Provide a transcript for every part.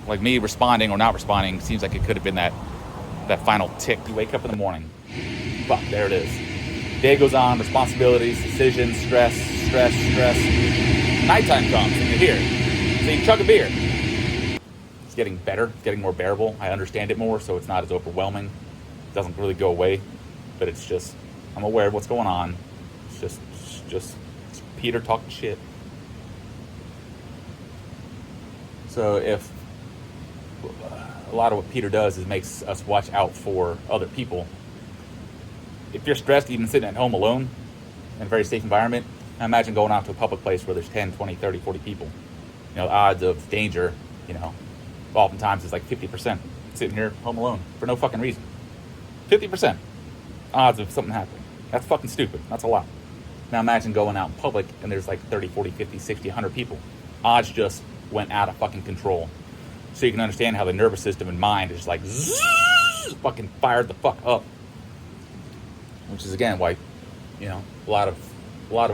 Like me responding or not responding seems like it could have been that final tick. You wake up in the morning. Fuck, there it is. Day goes on, responsibilities, decisions, stress. Nighttime comes and you're here. So you chug a beer. It's getting better. It's getting more bearable. I understand it more, so it's not as overwhelming. It doesn't really go away. But it's just, I'm aware of what's going on. It's just Peter talking shit. So if a lot of what Peter does is makes us watch out for other people. If you're stressed, even sitting at home alone in a very safe environment, I imagine going out to a public place where there's 10, 20, 30, 40 people. You know, the odds of danger, you know, oftentimes is like 50% sitting here home alone for no fucking reason. 50% odds of something happening. That's fucking stupid. That's a lot. Now imagine going out in public and there's like 30, 40, 50, 60, 100 people. Odds just went out of fucking control. So you can understand how the nervous system and mind is like zzz, fucking fired the fuck up. Which is again why, you know, a lot of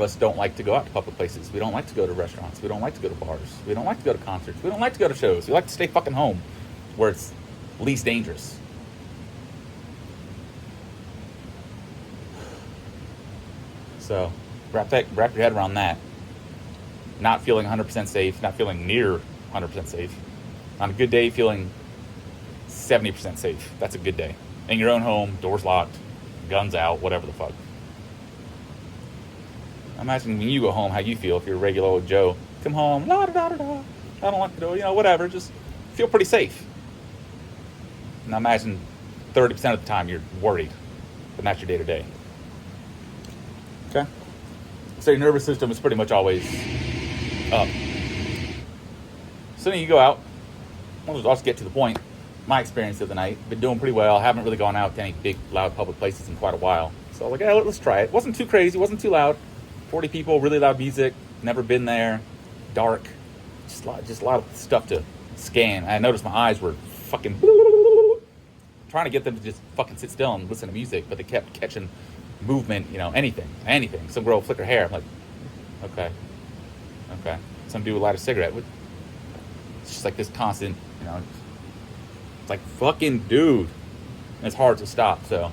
us don't like to go out to public places. We don't like to go to restaurants. We don't like to go to bars. We don't like to go to concerts. We don't like to go to shows. We like to stay fucking home where it's least dangerous. So wrap your head around that. Not feeling 100% safe, not feeling near 100% safe. On a good day, feeling 70% safe. That's a good day. In your own home, doors locked, guns out, whatever the fuck. Imagine when you go home, how you feel if you're a regular old Joe. Come home, la da da da da. I don't like to do, you know, whatever. Just feel pretty safe. Now imagine 30% of the time you're worried, but that's your day to day. Okay? So your nervous system is pretty much always up. So then you go out. I'll just get to the point. My experience of the night. Been doing pretty well. Haven't really gone out to any big, loud public places in quite a while. So I was like, yeah, let's try it. Wasn't too crazy. Wasn't too loud. 40 people, really loud music. Never been there. Dark. Just a lot of stuff to scan. I noticed my eyes were fucking trying to get them to just fucking sit still and listen to music, but they kept catching movement, you know, anything. Some girl flick her hair. I'm like, okay. Some dude light a cigarette. It's just like this constant, you know, it's like fucking dude. And it's hard to stop. So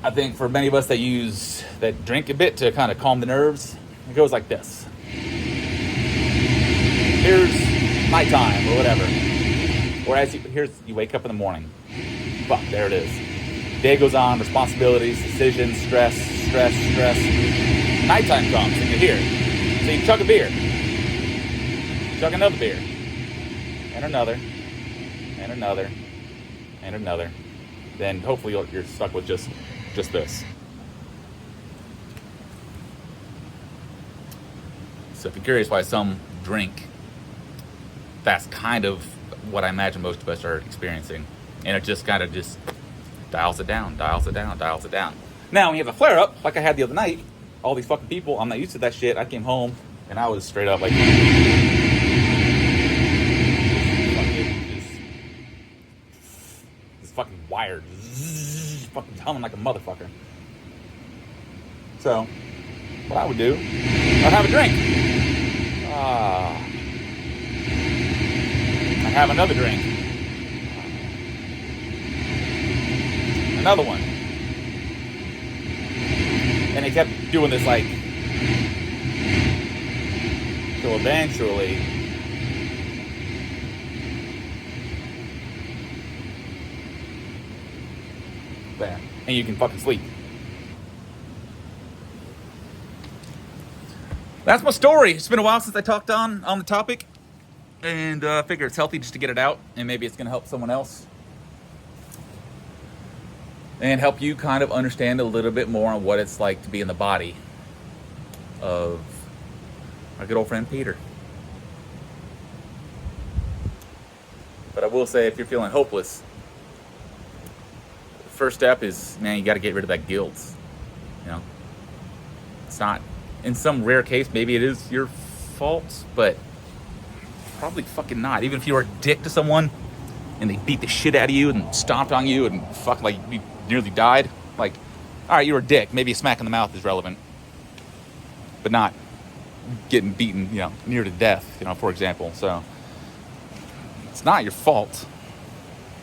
I think for many of us that drink a bit to kind of calm the nerves, it goes like this. Here's nighttime or whatever. Or you wake up in the morning. Fuck, there it is. Day goes on, responsibilities, decisions, stress. Nighttime comes and you're here. So you chug a beer. Chug another beer. And another. Then hopefully you're stuck with just this. So if you're curious why some drink, that's kind of what I imagine most of us are experiencing. And it just kind of just dials it down. Now, when you have a flare-up, like I had the other night, all these fucking people, I'm not used to that shit. I came home, and I was straight up like... Just fucking wired. Fucking humming like a motherfucker. So, what I would do, I'd have a drink. I'd have another drink. Another one. And he kept doing this like till eventually there. And you can fucking sleep. That's my story. It's been a while since I talked on the topic. And I figure it's healthy just to get it out. And maybe it's going to help someone else. And help you kind of understand a little bit more on what it's like to be in the body of our good old friend Peter. But I will say, if you're feeling hopeless, the first step is, man, you got to get rid of that guilt. You know, it's not, in some rare case, maybe it is your fault, but probably fucking not. Even if you were a dick to someone and they beat the shit out of you and stomped on you and fucking like you nearly died, like, all right, you were a dick. Maybe a smack in the mouth is relevant, but not getting beaten, you know, near to death, you know, for example. So It's not your fault.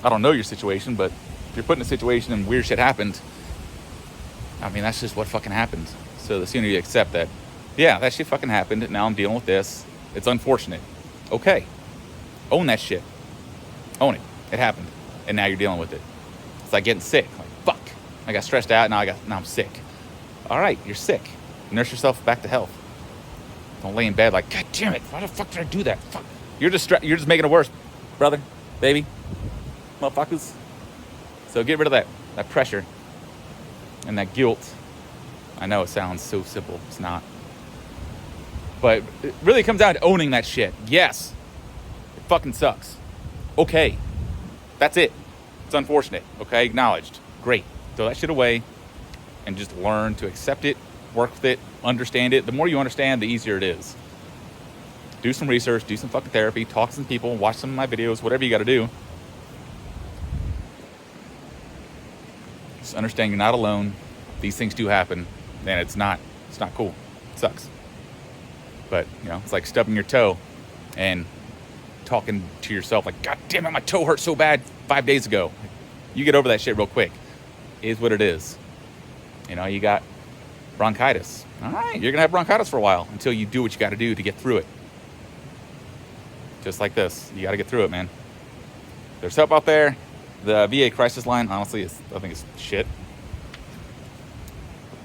I don't know your situation, but if you're put in a situation and weird shit happened, I mean, that's just what fucking happened. So the sooner you accept that, yeah, that shit fucking happened. Now I'm dealing with this. It's unfortunate. Okay. Own that shit. Own it. It happened. And now you're dealing with it. It's like getting sick. Like, fuck. I got stressed out. Now I'm sick. All right, you're sick. Nurse yourself back to health. Don't lay in bed like, God damn it. Why the fuck did I do that? Fuck. You're just making it worse, brother, baby, motherfuckers. So get rid of that pressure and that guilt. I know it sounds so simple. It's not. But it really comes down to owning that shit. Yes. It fucking sucks. Okay. That's it. It's unfortunate. Okay. Acknowledged. Great. Throw that shit away and just learn to accept it, work with it, understand it. The more you understand, the easier it is. Do some research, do some fucking therapy, talk to some people, watch some of my videos, whatever you got to do. Just understand you're not alone. These things do happen, and it's not cool. It sucks. But, it's like stubbing your toe and talking to yourself like, God damn it, my toe hurt so bad 5 days ago. You get over that shit real quick. It is what it is. You got bronchitis. All right, you're going to have bronchitis for a while until you do what you got to do to get through it. Just like this. You got to get through it, man. There's help out there. The VA crisis line, honestly, I think it's shit.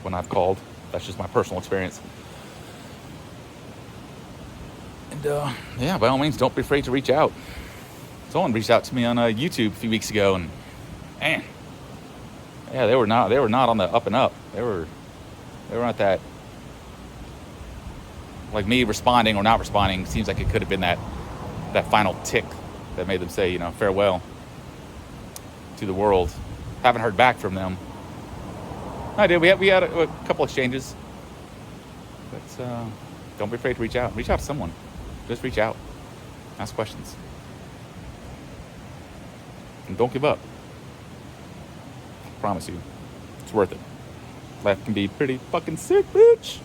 When I've called. That's just my personal experience. And, yeah, by all means, don't be afraid to reach out. Someone reached out to me on YouTube a few weeks ago, and, man, yeah, they were not on the up and up. They were not that, like me responding or not responding, seems like it could have been that final tick that made them say, farewell to the world. Haven't heard back from them. I did. We had a couple exchanges. But don't be afraid to reach out. Reach out to someone. Just reach out. Ask questions. And don't give up. I promise you. It's worth it. Life can be pretty fucking sick, bitch.